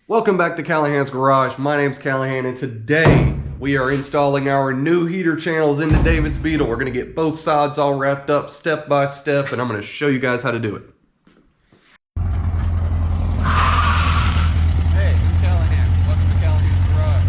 Welcome back to Callahan's Garage. My name's Callahan, and today we are installing our new heater channels into David's Beetle. We're going to get both sides all wrapped up step by step, and I'm going to show you guys how to do it. Hey, I'm Callahan. Welcome to Callahan's Garage.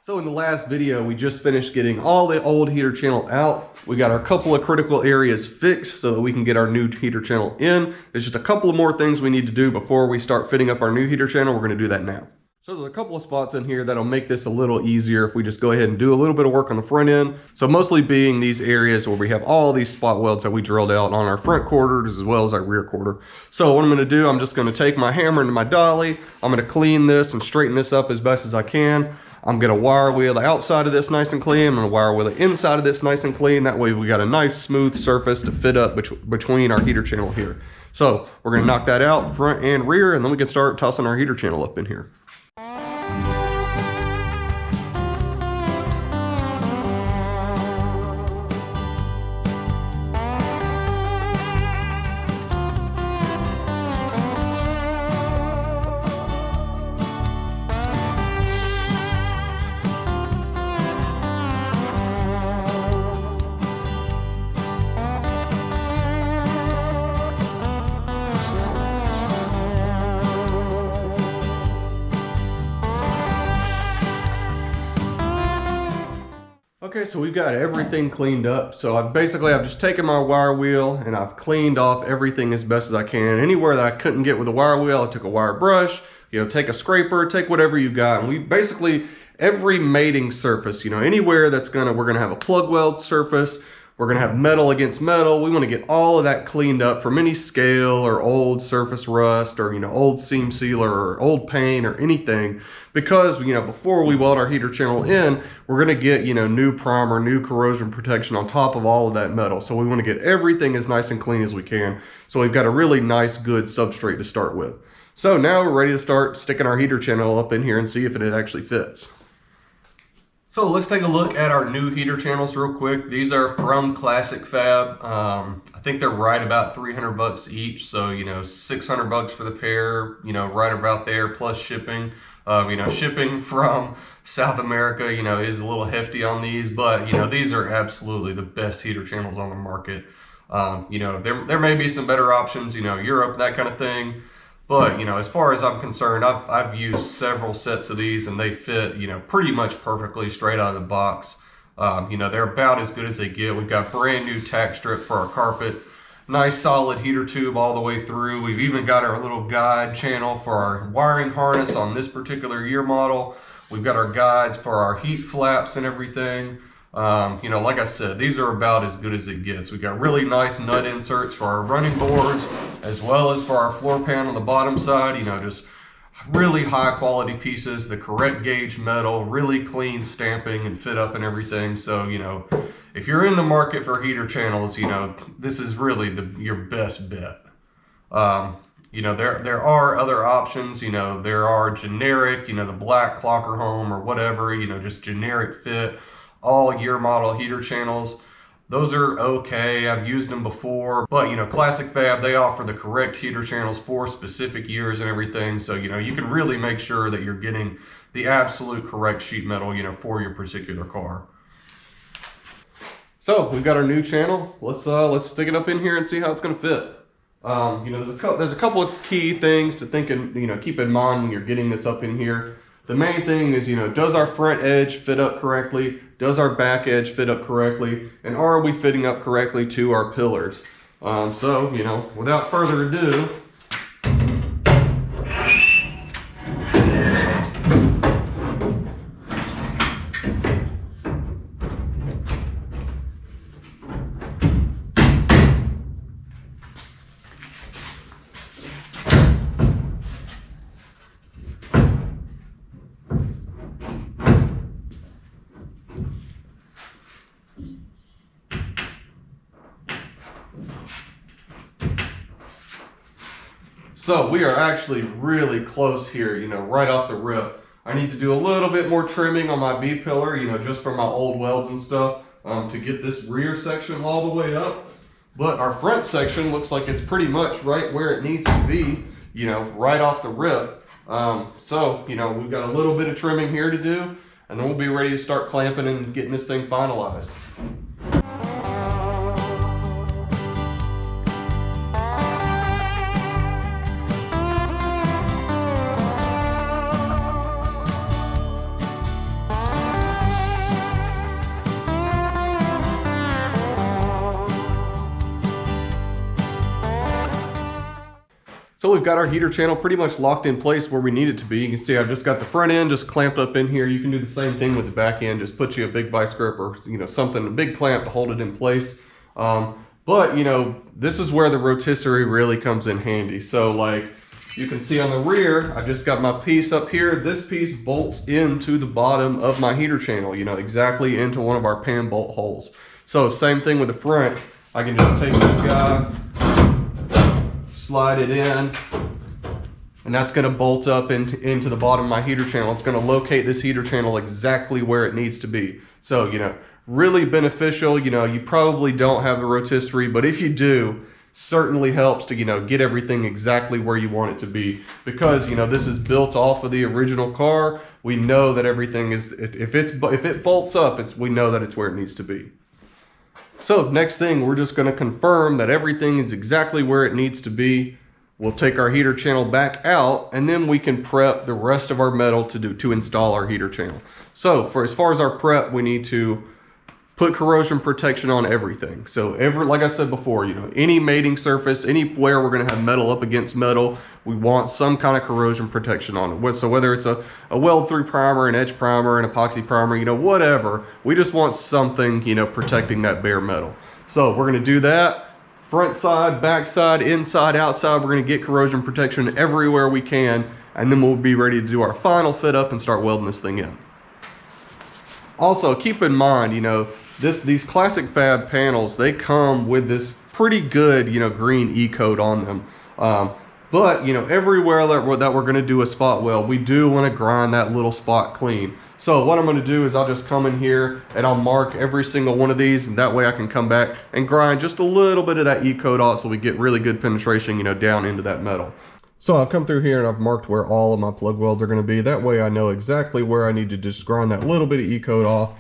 So in the last video, we just finished getting all the old heater channel out. We got our couple of critical areas fixed so that we can get our new heater channel in. There's just a couple of more things we need to do before we start fitting up our new heater channel. We're going to do that now. So there's a couple of spots in here that'll make this a little easier if we just go ahead and do a little bit of work on the front end. So mostly being these areas where we have all these spot welds that we drilled out on our front quarters as well as our rear quarter. So what I'm going to do, I'm just going to take my hammer and my dolly. I'm going to clean this and straighten this up as best as I can. I'm going to wire wheel the outside of this nice and clean. I'm going to wire wheel the inside of this nice and clean. That way we got a nice smooth surface to fit up between our heater channel here. So we're going to knock that out front and rear, and then we can start tossing our heater channel up in here. Okay, so we've got everything cleaned up. So I've just taken my wire wheel and I've cleaned off everything as best as I can. Anywhere that I couldn't get with a wire wheel, I took a wire brush, take a scraper, take whatever you got. And we basically, every mating surface, anywhere we're gonna have a plug weld surface, we're gonna have metal against metal. We wanna get all of that cleaned up from any scale or old surface rust or, old seam sealer or old paint or anything. Because, before we weld our heater channel in, we're gonna get, new primer, new corrosion protection on top of all of that metal. So we wanna get everything as nice and clean as we can. So we've got a really nice, good substrate to start with. So now we're ready to start sticking our heater channel up in here and see if it actually fits. So let's take a look at our new heater channels real quick. These are from Classic Fab. I think they're right about 300 bucks each. So, 600 bucks for the pair, right about there plus shipping. Shipping from South America, is a little hefty on these, but, these are absolutely the best heater channels on the market. There may be some better options, Europe, that kind of thing. But, as far as I'm concerned, I've used several sets of these and they fit, pretty much perfectly straight out of the box. They're about as good as they get. We've got brand new tack strip for our carpet. Nice solid heater tube all the way through. We've even got our little guide channel for our wiring harness on this particular year model. We've got our guides for our heat flaps and everything. Like I said, these are about as good as it gets. We've got really nice nut inserts for our running boards, as well as for our floor pan on the bottom side, just really high quality pieces, the correct gauge metal, really clean stamping and fit up and everything. So, if you're in the market for heater channels, this is really your best bet. There are other options, there are generic, the black Clocker Home or whatever, just generic fit, all year model heater channels. Those are okay, I've used them before, but Classic Fab, they offer the correct heater channels for specific years and everything. So, you can really make sure that you're getting the absolute correct sheet metal, for your particular car. So we've got our new channel. Let's stick it up in here and see how it's gonna fit. There's a couple of key things to think and keep in mind when you're getting this up in here. The main thing is, does our front edge fit up correctly? Does our back edge fit up correctly? And are we fitting up correctly to our pillars? Without further ado, So we are actually really close here, you know, right off the rip. I need to do a little bit more trimming on my B-pillar, you know, just for my old welds and stuff, to get this rear section all the way up. But our front section looks like it's pretty much right where it needs to be, you know, right off the rip. So, you know, we've got a little bit of trimming here to do, and then we'll be ready to start clamping and getting this thing finalized. So we've got our heater channel pretty much locked in place where we need it to be. You can see I've just got the front end just clamped up in here. You can do the same thing with the back end. Just put you a big vice grip or, you know, something, a big clamp to hold it in place. But, you know, this is where the rotisserie really comes in handy. So like you can see on the rear, I just got my piece up here. This piece bolts into the bottom of my heater channel, you know, exactly into one of our pan bolt holes. So same thing with the front. I can just take this guy, slide it in, and that's going to bolt up into the bottom of my heater channel. It's going to locate this heater channel exactly where it needs to be. So, you know, really beneficial. You know, you probably don't have the rotisserie, but if you do, certainly helps to, you know, get everything exactly where you want it to be. Because, you know, this is built off of the original car. We know that everything is, if it bolts up, we know that it's where it needs to be. So next thing, we're just going to confirm that everything is exactly where it needs to be. We'll take our heater channel back out, and then we can prep the rest of our metal to install our heater channel. So as far as our prep, we need to put corrosion protection on everything. So like I said before, you know, any mating surface, anywhere we're going to have metal up against metal, we want some kind of corrosion protection on it. So whether it's a weld through primer, an edge primer, an epoxy primer, you know, whatever, we just want something, you know, protecting that bare metal. So we're going to do that. Front side, back side, inside, outside, we're going to get corrosion protection everywhere we can, and then we'll be ready to do our final fit up and start welding this thing in. Also, keep in mind, you know, these classic fab panels, they come with this pretty good, you know, green E-coat on them. But, you know, everywhere that we're going to do a spot weld, we do want to grind that little spot clean. So what I'm going to do is I'll just come in here and I'll mark every single one of these, and that way I can come back and grind just a little bit of that E-coat off so we get really good penetration, you know, down into that metal. So I've come through here and I've marked where all of my plug welds are going to be. That way I know exactly where I need to just grind that little bit of E-coat off.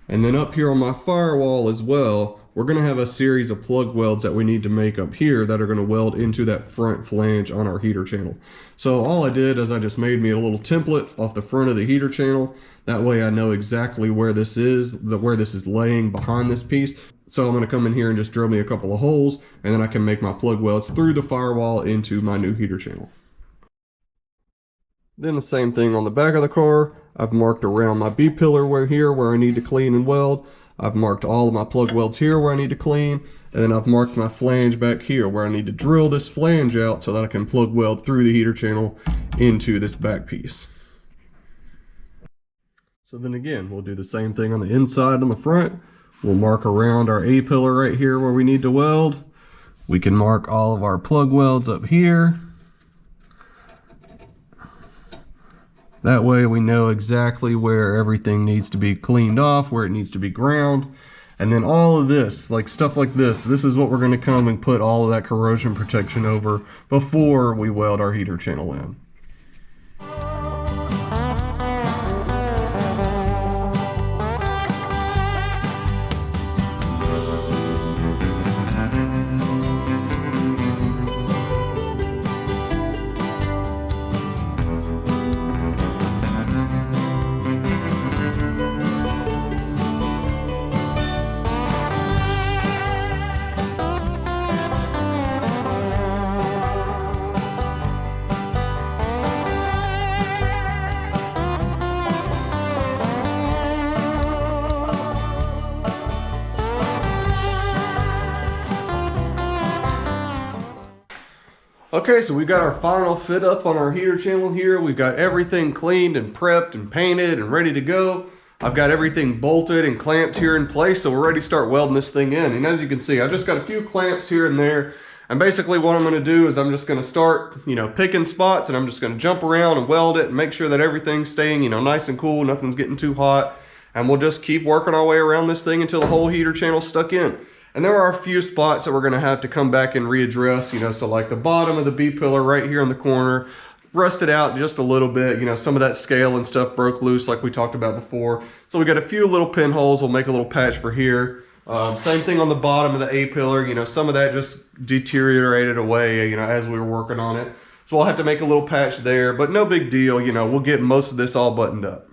And then up here on my firewall as well, we're going to have a series of plug welds that we need to make up here that are going to weld into that front flange on our heater channel. So all I did is I just made me a little template off the front of the heater channel. That way I know exactly where this is, where this is laying behind this piece. So I'm going to come in here and just drill me a couple of holes, and then I can make my plug welds through the firewall into my new heater channel. Then the same thing on the back of the car. I've marked around my B-pillar where I need to clean and weld. I've marked all of my plug welds here where I need to clean. And then I've marked my flange back here where I need to drill this flange out so that I can plug weld through the heater channel into this back piece. So then again, we'll do the same thing on the inside on the front. We'll mark around our A-pillar right here where we need to weld. We can mark all of our plug welds up here. That way we know exactly where everything needs to be cleaned off, where it needs to be ground. And then all of this, like stuff like this is what we're going to come and put all of that corrosion protection over before we weld our heater channel in. Okay, so we got our final fit up on our heater channel here. We've got everything cleaned and prepped and painted and ready to go. I've got everything bolted and clamped here in place, so we're ready to start welding this thing in. And as you can see, I've just got a few clamps here and there. And basically what I'm going to do is I'm just going to start, picking spots, and I'm just going to jump around and weld it and make sure that everything's staying, nice and cool, nothing's getting too hot. And we'll just keep working our way around this thing until the whole heater channel's stuck in. And there are a few spots that we're going to have to come back and readdress, so like the bottom of the B-pillar right here in the corner, rusted out just a little bit. Some of that scale and stuff broke loose like we talked about before. So we got a few little pinholes. We'll make a little patch for here. Same thing on the bottom of the A-pillar. Some of that just deteriorated away, as we were working on it. So we'll have to make a little patch there, but no big deal. We'll get most of this all buttoned up.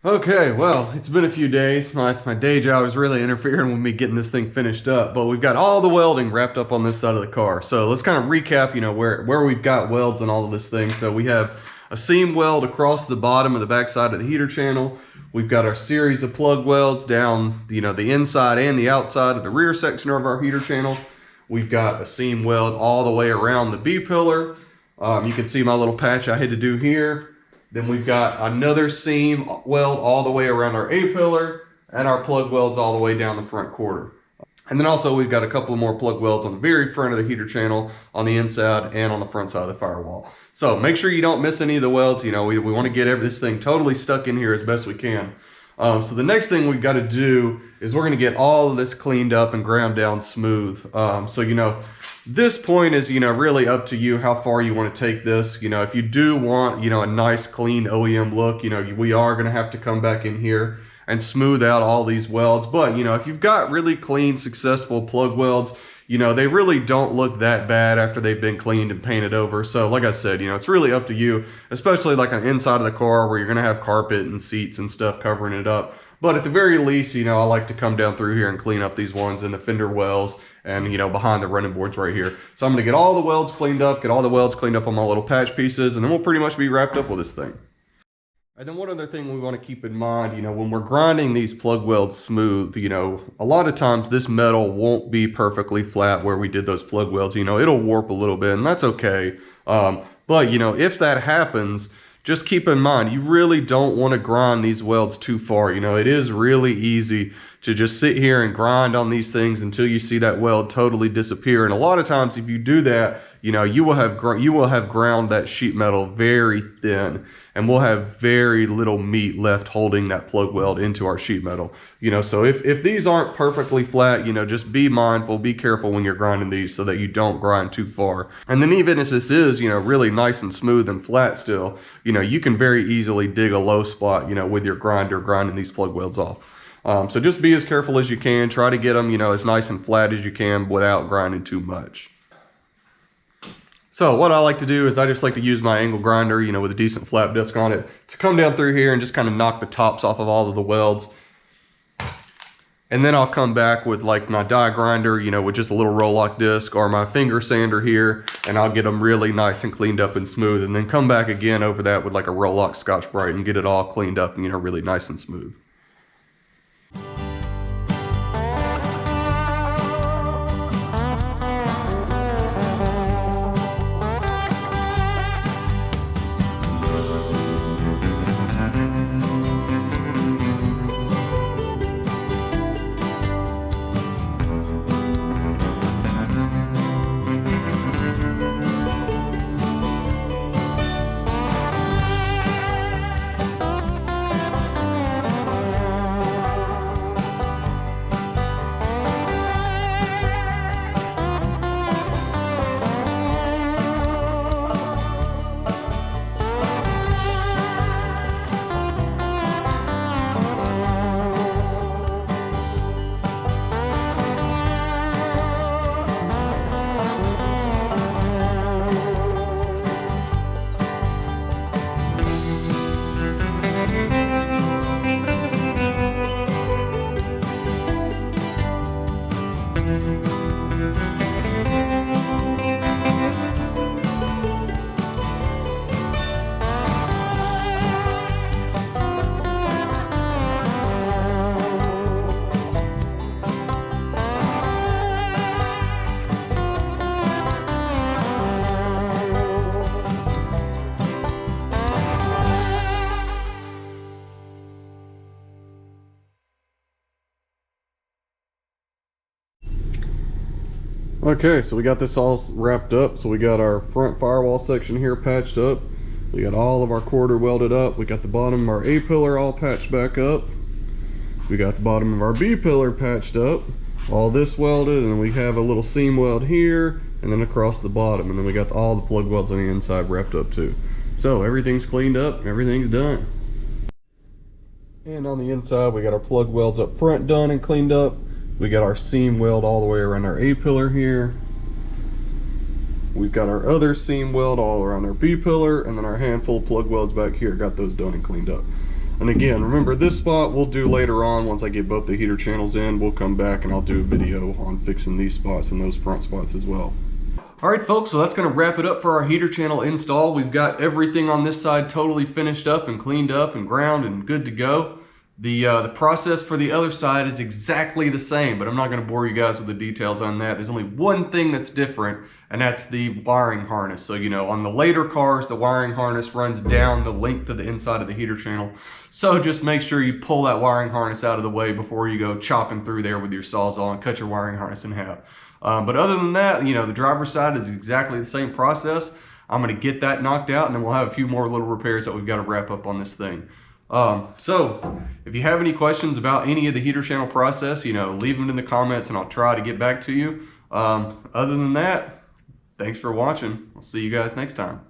Okay, well, it's been a few days. My day job is really interfering with me getting this thing finished up, but we've got all the welding wrapped up on this side of the car. So let's kind of recap, where we've got welds and all of this thing. So we have a seam weld across the bottom of the back side of the heater channel. We've got our series of plug welds down, the inside and the outside of the rear section of our heater channel. We've got a seam weld all the way around the B-pillar. You can see my little patch I had to do here. Then we've got another seam weld all the way around our A-pillar, and our plug welds all the way down the front quarter. And then also we've got a couple of more plug welds on the very front of the heater channel, on the inside and on the front side of the firewall. So make sure you don't miss any of the welds. We want to get this thing totally stuck in here as best we can. So the next thing we've got to do is we're going to get all of this cleaned up and ground down smooth. This point is, really up to you how far you want to take this. If you do want, a nice clean OEM look, we are going to have to come back in here and smooth out all these welds. But, if you've got really clean, successful plug welds, they really don't look that bad after they've been cleaned and painted over. So like I said, it's really up to you, especially like on the inside of the car where you're going to have carpet and seats and stuff covering it up. But at the very least, I like to come down through here and clean up these ones in the fender wells and, behind the running boards right here. So I'm going to get all the welds cleaned up, get all the welds cleaned up on my little patch pieces, and then we'll pretty much be wrapped up with this thing. And then one other thing we want to keep in mind, when we're grinding these plug welds smooth, a lot of times this metal won't be perfectly flat where we did those plug welds. It'll warp a little bit, and that's okay. But, if that happens, just keep in mind, you really don't want to grind these welds too far. It is really easy to just sit here and grind on these things until you see that weld totally disappear. And a lot of times if you do that, you know, you will have ground that sheet metal very thin, and we'll have very little meat left holding that plug weld into our sheet metal. You know, so if these aren't perfectly flat, you know, just be mindful, be careful when you're grinding these so that you don't grind too far. And then even if this is, you know, really nice and smooth and flat still, you know, you can very easily dig a low spot, you know, with your grinder grinding these plug welds off. So just be as careful as you can. Try to get them, you know, as nice and flat as you can without grinding too much. So what I like to do is I just like to use my angle grinder, you know, with a decent flap disc on it, to come down through here and just kind of knock the tops off of all of the welds. And then I'll come back with like my die grinder, you know, with just a little roll lock disc, or my finger sander here, and I'll get them really nice and cleaned up and smooth, and then come back again over that with like a roll lock Scotch-Brite and get it all cleaned up and, you know, really nice and smooth. Okay, so we got this all wrapped up. So we got our front firewall section here patched up. We got all of our quarter welded up. We got the bottom of our A pillar all patched back up. We got the bottom of our B pillar patched up. All this welded, and then we have a little seam weld here, and then across the bottom. And then we got all the plug welds on the inside wrapped up too. So everything's cleaned up, everything's done. And on the inside, we got our plug welds up front done and cleaned up. We got our seam weld all the way around our A pillar here. We've got our other seam weld all around our B pillar, and then our handful of plug welds back here. Got those done and cleaned up. And again, remember, this spot we'll do later on. Once I get both the heater channels in, we'll come back and I'll do a video on fixing these spots and those front spots as well. Alright folks, so that's going to wrap it up for our heater channel install. We've got everything on this side totally finished up and cleaned up and ground and good to go. The process for the other side is exactly the same, but I'm not going to bore you guys with the details on that. There's only one thing that's different, and that's the wiring harness. So, you know, on the later cars, the wiring harness runs down the length of the inside of the heater channel. So just make sure you pull that wiring harness out of the way before you go chopping through there with your Sawzall and cut your wiring harness in half. But other than that, you know, the driver's side is exactly the same process. I'm going to get that knocked out, and then we'll have a few more little repairs that we've got to wrap up on this thing. So if you have any questions about any of the heater channel process, you know, leave them in the comments and I'll try to get back to you. Other than that, thanks for watching. I'll see you guys next time.